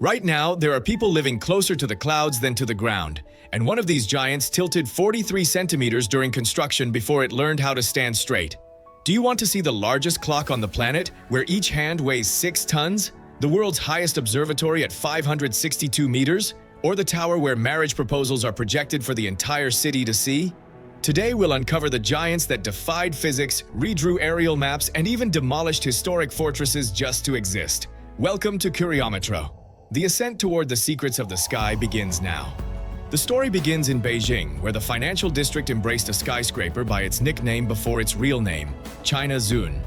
Right now, there are people living closer to the clouds than to the ground, and one of these giants tilted 43 centimeters during construction before it learned how to stand straight. Do you want to see the largest clock on the planet, where each hand weighs 6 tons? The world's highest observatory at 562 meters? Or the tower where marriage proposals are projected for the entire city to see? Today, we'll uncover the giants that defied physics, redrew aerial maps, and even demolished historic fortresses just to exist. Welcome to Curiometro. The ascent toward the secrets of the sky begins now. The story begins in Beijing, where the financial district embraced a skyscraper by its nickname before its real name, China Zun.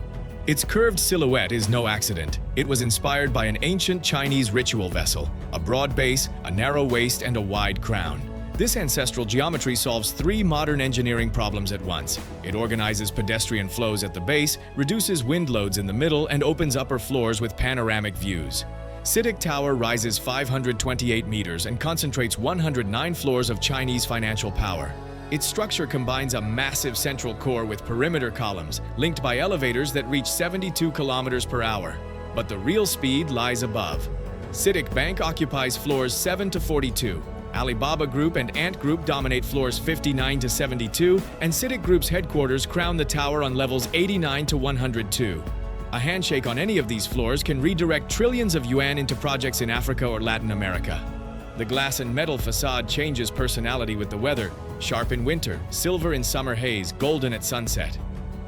Its curved silhouette is no accident. It was inspired by an ancient Chinese ritual vessel, a broad base, a narrow waist, and a wide crown. This ancestral geometry solves 3 modern engineering problems at once. It organizes pedestrian flows at the base, reduces wind loads in the middle, and opens upper floors with panoramic views. CITIC Tower rises 528 meters and concentrates 109 floors of Chinese financial power. Its structure combines a massive central core with perimeter columns, linked by elevators that reach 72 kilometers per hour. But the real speed lies above. CITIC Bank occupies floors 7 to 42. Alibaba Group and Ant Group dominate floors 59 to 72, and CITIC Group's headquarters crown the tower on levels 89 to 102. A handshake on any of these floors can redirect trillions of yuan into projects in Africa or Latin America. The glass and metal facade changes personality with the weather, sharp in winter, silver in summer haze, golden at sunset.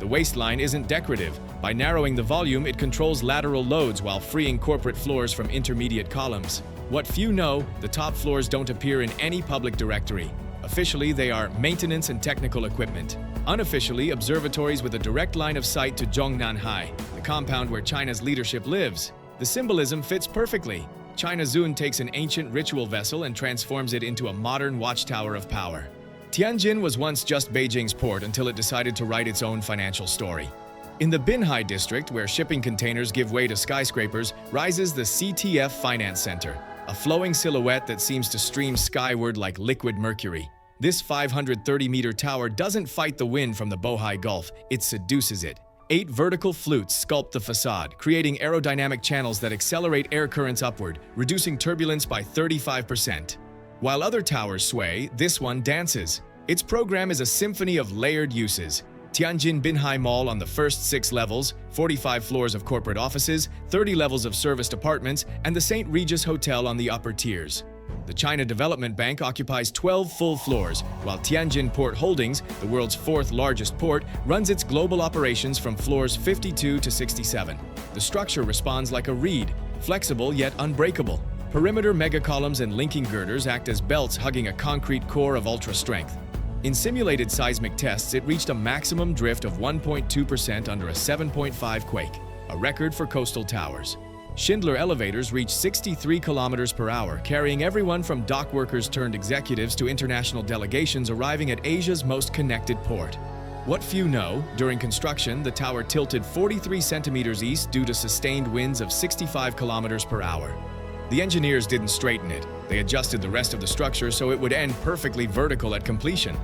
The waistline isn't decorative. By narrowing the volume, it controls lateral loads while freeing corporate floors from intermediate columns. What few know, the top floors don't appear in any public directory. Officially, they are maintenance and technical equipment. Unofficially, observatories with a direct line of sight to Zhongnanhai, the compound where China's leadership lives. The symbolism fits perfectly. China Zun takes an ancient ritual vessel and transforms it into a modern watchtower of power. Tianjin was once just Beijing's port until it decided to write its own financial story. In the Binhai district, where shipping containers give way to skyscrapers, rises the CTF Finance Center, a flowing silhouette that seems to stream skyward like liquid mercury. This 530-meter tower doesn't fight the wind from the Bohai Gulf, it seduces it. 8 vertical flutes sculpt the facade, creating aerodynamic channels that accelerate air currents upward, reducing turbulence by 35%. While other towers sway, this one dances. Its program is a symphony of layered uses. Tianjin Binhai Mall on the first 6 levels, 45 floors of corporate offices, 30 levels of serviced apartments, and the St. Regis Hotel on the upper tiers. The China Development Bank occupies 12 full floors, while Tianjin Port Holdings, the world's 4th largest port, runs its global operations from floors 52 to 67. The structure responds like a reed, flexible yet unbreakable. Perimeter megacolumns and linking girders act as belts hugging a concrete core of ultra-strength. In simulated seismic tests, it reached a maximum drift of 1.2% under a 7.5 quake, a record for coastal towers. Schindler elevators reach 63 kilometers per hour, carrying everyone from dock workers turned executives to international delegations arriving at Asia's most connected port. What few know, during construction, the tower tilted 43 centimeters east due to sustained winds of 65 kilometers per hour. The engineers didn't straighten it. They adjusted the rest of the structure so it would end perfectly vertical at completion.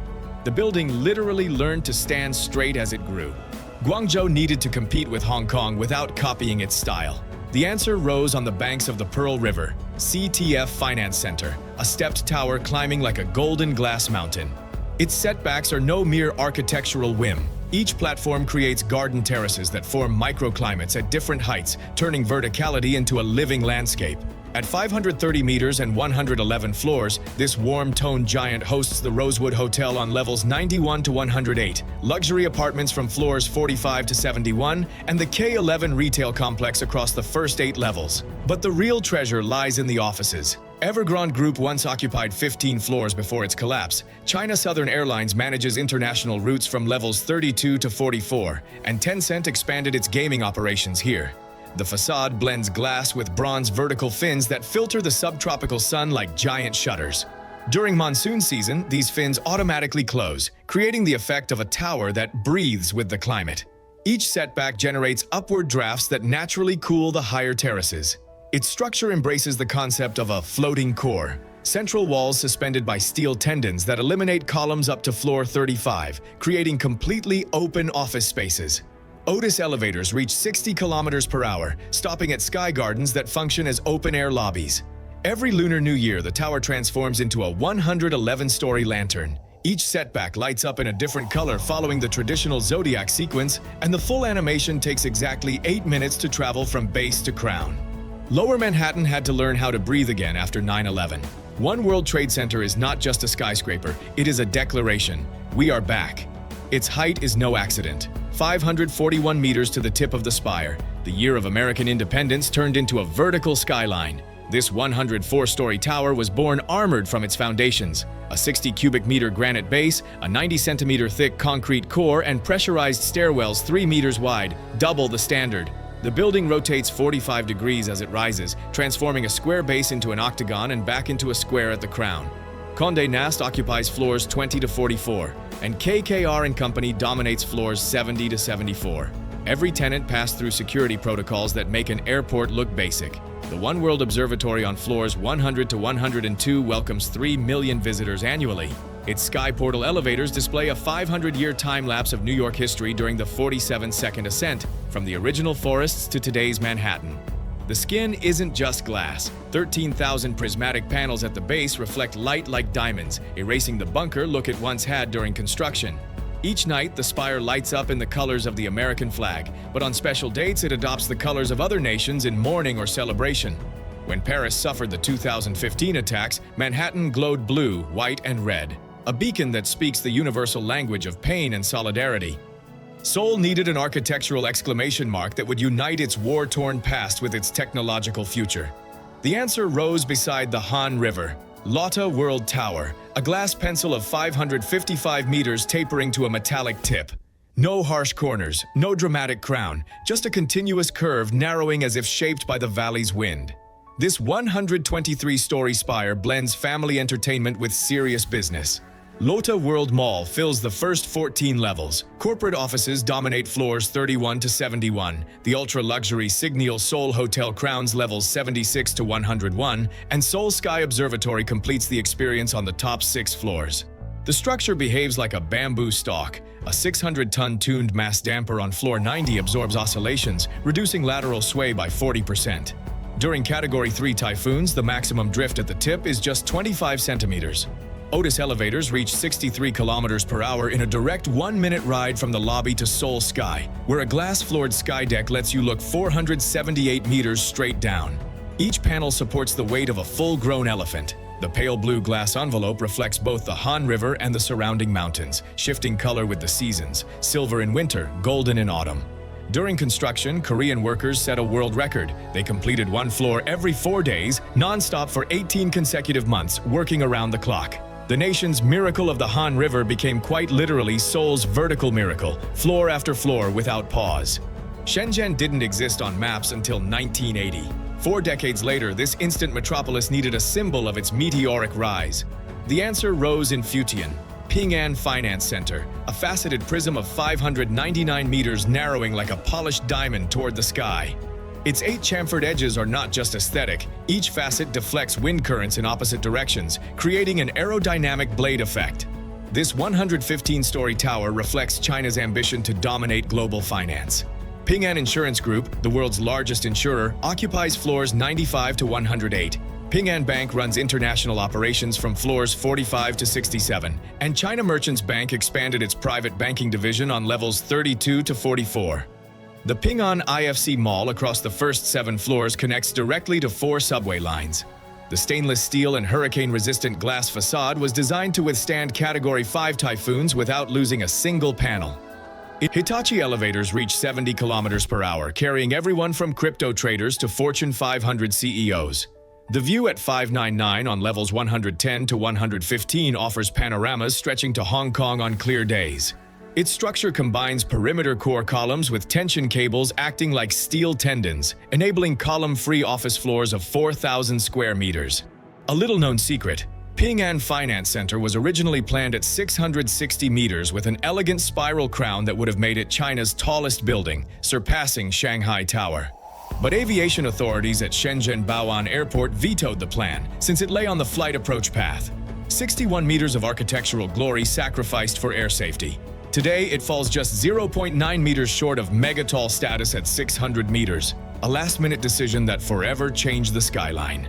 The building literally learned to stand straight as it grew. Guangzhou needed to compete with Hong Kong without copying its style. The answer rose on the banks of the Pearl River, CTF Finance Center, a stepped tower climbing like a golden glass mountain. Its setbacks are no mere architectural whim. Each platform creates garden terraces that form microclimates at different heights, turning verticality into a living landscape. At 530 meters and 111 floors, this warm-toned giant hosts the Rosewood Hotel on levels 91 to 108, luxury apartments from floors 45 to 71, and the K11 retail complex across the first 8 levels. But the real treasure lies in the offices. Evergrande Group once occupied 15 floors before its collapse. China Southern Airlines manages international routes from levels 32 to 44, and Tencent expanded its gaming operations here. The facade blends glass with bronze vertical fins that filter the subtropical sun like giant shutters. During monsoon season, these fins automatically close, creating the effect of a tower that breathes with the climate. Each setback generates upward drafts that naturally cool the higher terraces. Its structure embraces the concept of a floating core. Central walls suspended by steel tendons that eliminate columns up to floor 35, creating completely open office spaces. Otis elevators reach 60 kilometers per hour, stopping at sky gardens that function as open-air lobbies. Every Lunar New Year, the tower transforms into a 111-story lantern. Each setback lights up in a different color following the traditional zodiac sequence, and the full animation takes exactly 8 minutes to travel from base to crown. Lower Manhattan had to learn how to breathe again after 9/11. One World Trade Center is not just a skyscraper, it is a declaration. We are back. Its height is no accident. 541 meters to the tip of the spire, the year of American independence turned into a vertical skyline. This 104-story tower was born armored from its foundations. A 60 cubic meter granite base, a 90 centimeter thick concrete core, and pressurized stairwells 3 meters wide, double the standard. The building rotates 45 degrees as it rises, transforming a square base into an octagon and back into a square at the crown. Condé Nast occupies floors 20 to 44, and KKR & Company dominates floors 70 to 74. Every tenant passed through security protocols that make an airport look basic. The One World Observatory on floors 100 to 102 welcomes 3 million visitors annually. Its Sky Portal elevators display a 500-year time-lapse of New York history during the 47-second ascent, from the original forests to today's Manhattan. The skin isn't just glass. 13,000 prismatic panels at the base reflect light like diamonds, erasing the bunker look it once had during construction. Each night, the spire lights up in the colors of the American flag, but on special dates it adopts the colors of other nations in mourning or celebration. When Paris suffered the 2015 attacks, Manhattan glowed blue, white, and red, a beacon that speaks the universal language of pain and solidarity. Seoul needed an architectural exclamation mark that would unite its war-torn past with its technological future. The answer rose beside the Han River. Lotte World Tower, a glass pencil of 555 meters tapering to a metallic tip. No harsh corners, no dramatic crown, just a continuous curve narrowing as if shaped by the valley's wind. This 123-story spire blends family entertainment with serious business. Lotte World Mall fills the first 14 levels. Corporate offices dominate floors 31 to 71. The ultra-luxury Signal Seoul Hotel crowns levels 76 to 101, and Seoul Sky Observatory completes the experience on the top 6 floors. The structure behaves like a bamboo stalk. A 600-ton tuned mass damper on floor 90 absorbs oscillations, reducing lateral sway by 40%. During Category 3 typhoons, the maximum drift at the tip is just 25 centimeters. Otis elevators reach 63 kilometers per hour in a direct 1-minute ride from the lobby to Seoul Sky, where a glass-floored sky deck lets you look 478 meters straight down. Each panel supports the weight of a full-grown elephant. The pale blue glass envelope reflects both the Han River and the surrounding mountains, shifting color with the seasons, silver in winter, golden in autumn. During construction, Korean workers set a world record. They completed one floor every 4 days, non-stop for 18 consecutive months, working around the clock. The nation's miracle of the Han River became quite literally Seoul's vertical miracle, floor after floor without pause. Shenzhen didn't exist on maps until 1980. 4 decades later, this instant metropolis needed a symbol of its meteoric rise. The answer rose in Futian, Ping An Finance Center, a faceted prism of 599 meters narrowing like a polished diamond toward the sky. Its 8 chamfered edges are not just aesthetic. Each facet deflects wind currents in opposite directions, creating an aerodynamic blade effect. This 115-story tower reflects China's ambition to dominate global finance. Ping An Insurance Group, the world's largest insurer, occupies floors 95 to 108. Ping An Bank runs international operations from floors 45 to 67, and China Merchants Bank expanded its private banking division on levels 32 to 44. The Ping An IFC Mall across the first 7 floors connects directly to 4 subway lines. The stainless steel and hurricane-resistant glass facade was designed to withstand Category 5 typhoons without losing a single panel. Hitachi elevators reach 70 kilometers per hour, carrying everyone from crypto traders to Fortune 500 CEOs. The view at 599 on levels 110 to 115 offers panoramas stretching to Hong Kong on clear days. Its structure combines perimeter core columns with tension cables acting like steel tendons, enabling column-free office floors of 4,000 square meters. A little-known secret, Ping An Finance Center was originally planned at 660 meters with an elegant spiral crown that would have made it China's tallest building, surpassing Shanghai Tower. But aviation authorities at Shenzhen Baoan Airport vetoed the plan, since it lay on the flight approach path. 61 meters of architectural glory sacrificed for air safety. Today, it falls just 0.9 meters short of megatall status at 600 meters, a last-minute decision that forever changed the skyline.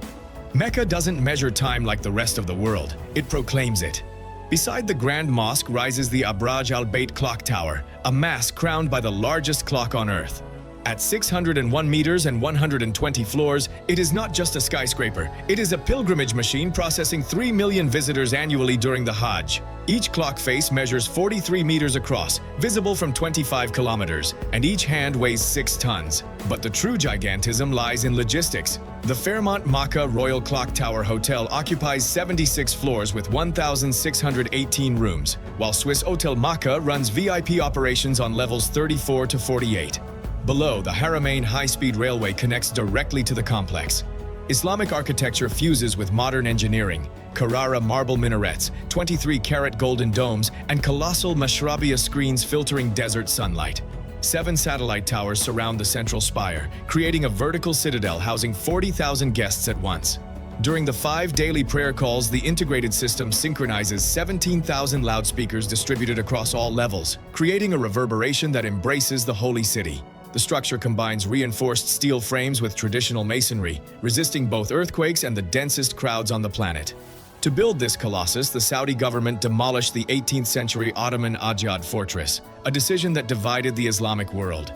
Mecca doesn't measure time like the rest of the world, it proclaims it. Beside the Grand Mosque rises the Abraj al-Bayt clock tower, a mass crowned by the largest clock on Earth. At 601 meters and 120 floors, it is not just a skyscraper, it is a pilgrimage machine processing 3 million visitors annually during the Hajj. Each clock face measures 43 meters across, visible from 25 kilometers, and each hand weighs 6 tons. But the true gigantism lies in logistics. The Fairmont Makkah Royal Clock Tower Hotel occupies 76 floors with 1,618 rooms, while Swiss Hotel Makkah runs VIP operations on levels 34 to 48. Below, the Haramain high-speed railway connects directly to the complex. Islamic architecture fuses with modern engineering. Carrara marble minarets, 23-carat golden domes, and colossal mashrabiyah screens filtering desert sunlight. 7 satellite towers surround the central spire, creating a vertical citadel housing 40,000 guests at once. During the 5 daily prayer calls, the integrated system synchronizes 17,000 loudspeakers distributed across all levels, creating a reverberation that embraces the holy city. The structure combines reinforced steel frames with traditional masonry, resisting both earthquakes and the densest crowds on the planet. To build this colossus, the Saudi government demolished the 18th century Ottoman Ajad fortress, a decision that divided the Islamic world.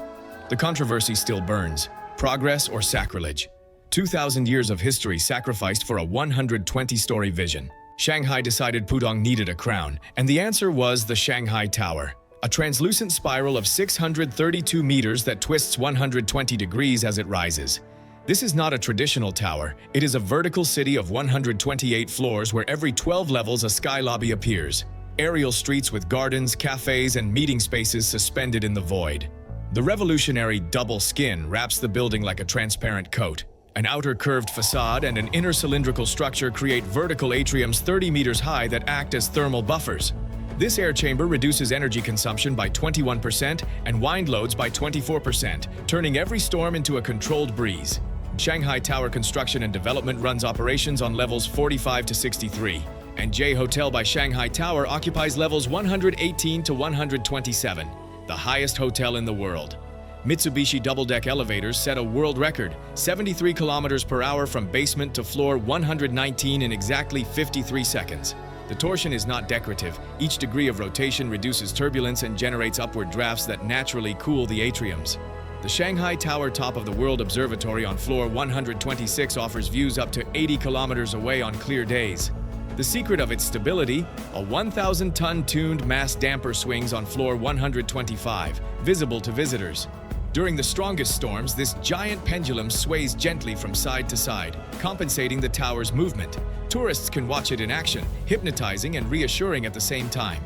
The controversy still burns: progress or sacrilege? 2,000 years of history sacrificed for a 120-story vision. Shanghai decided Pudong needed a crown, and the answer was the Shanghai Tower. A translucent spiral of 632 meters that twists 120 degrees as it rises. This is not a traditional tower, it is a vertical city of 128 floors where every 12 levels a sky lobby appears. Aerial streets with gardens, cafes, and meeting spaces suspended in the void. The revolutionary double skin wraps the building like a transparent coat. An outer curved facade and an inner cylindrical structure create vertical atriums 30 meters high that act as thermal buffers. This air chamber reduces energy consumption by 21% and wind loads by 24%, turning every storm into a controlled breeze. Shanghai Tower Construction and Development runs operations on levels 45 to 63, and J Hotel by Shanghai Tower occupies levels 118 to 127, the highest hotel in the world. Mitsubishi double-deck elevators set a world record, 73 kilometers per hour from basement to floor 119 in exactly 53 seconds. The torsion is not decorative. Each degree of rotation reduces turbulence and generates upward drafts that naturally cool the atriums. The Shanghai Tower Top of the World Observatory on floor 126 offers views up to 80 kilometers away on clear days. The secret of its stability, a 1,000-ton tuned mass damper swings on floor 125, visible to visitors. During the strongest storms, this giant pendulum sways gently from side to side, compensating the tower's movement. Tourists can watch it in action, hypnotizing and reassuring at the same time.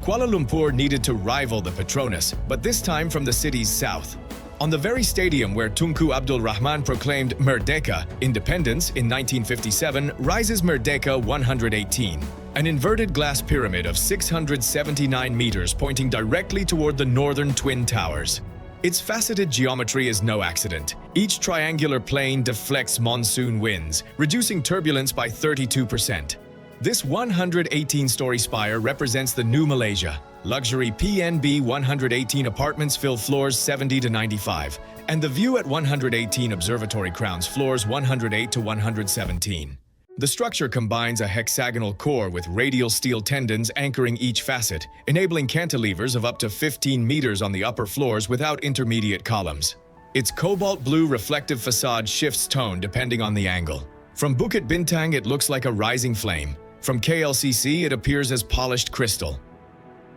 Kuala Lumpur needed to rival the Petronas, but this time from the city's south. On the very stadium where Tunku Abdul Rahman proclaimed Merdeka, independence, in 1957, rises Merdeka 118, an inverted glass pyramid of 679 meters pointing directly toward the northern Twin Towers. Its faceted geometry is no accident. Each triangular plane deflects monsoon winds, reducing turbulence by 32%. This 118-story spire represents the new Malaysia. Luxury PNB 118 apartments fill floors 70 to 95, and the view at 118 observatory crowns floors 108 to 117. The structure combines a hexagonal core with radial steel tendons anchoring each facet, enabling cantilevers of up to 15 meters on the upper floors without intermediate columns. Its cobalt blue reflective facade shifts tone depending on the angle. From Bukit Bintang, it looks like a rising flame. From KLCC, it appears as polished crystal.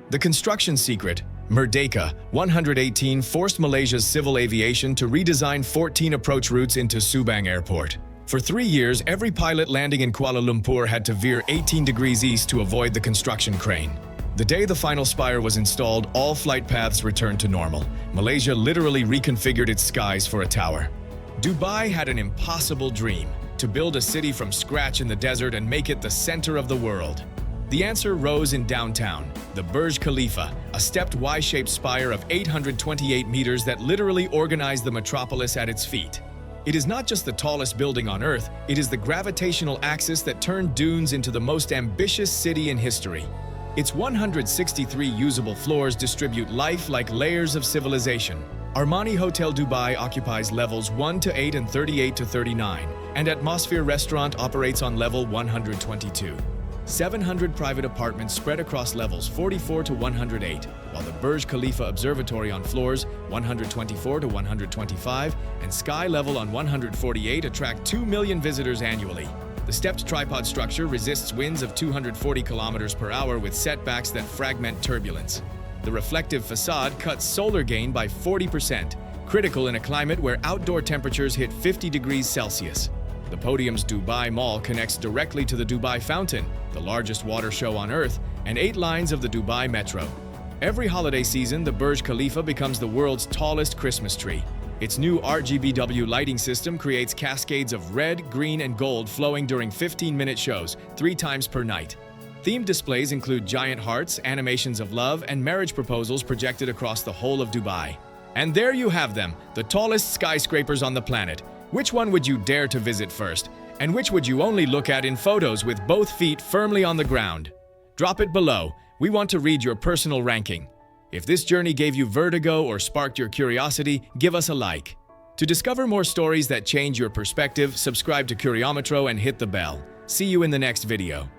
The construction secret, Merdeka 118 forced Malaysia's civil aviation to redesign 14 approach routes into Subang Airport. For 3 years, every pilot landing in Kuala Lumpur had to veer 18 degrees east to avoid the construction crane. The day the final spire was installed, all flight paths returned to normal. Malaysia literally reconfigured its skies for a tower. Dubai had an impossible dream: to build a city from scratch in the desert and make it the center of the world. The answer rose in downtown, the Burj Khalifa, a stepped Y-shaped spire of 828 meters that literally organized the metropolis at its feet. It is not just the tallest building on Earth, it is the gravitational axis that turned dunes into the most ambitious city in history. Its 163 usable floors distribute life like layers of civilization. Armani Hotel Dubai occupies levels 1 to 8 and 38 to 39, and Atmosphere Restaurant operates on level 122. 700 private apartments spread across levels 44 to 108, while the Burj Khalifa Observatory on floors 124 to 125 and Sky Level on 148 attract 2 million visitors annually. The stepped tripod structure resists winds of 240 kilometers per hour with setbacks that fragment turbulence. The reflective facade cuts solar gain by 40%, critical in a climate where outdoor temperatures hit 50 degrees Celsius. The podium's Dubai Mall connects directly to the Dubai Fountain, the largest water show on Earth, and 8 lines of the Dubai Metro. Every holiday season, the Burj Khalifa becomes the world's tallest Christmas tree. Its new RGBW lighting system creates cascades of red, green, and gold flowing during 15-minute shows, 3 times per night. Themed displays include giant hearts, animations of love, and marriage proposals projected across the whole of Dubai. And there you have them, the tallest skyscrapers on the planet. Which one would you dare to visit first? And which would you only look at in photos with both feet firmly on the ground? Drop it below. We want to read your personal ranking. If this journey gave you vertigo or sparked your curiosity, give us a like. To discover more stories that change your perspective, subscribe to Curiometro and hit the bell. See you in the next video.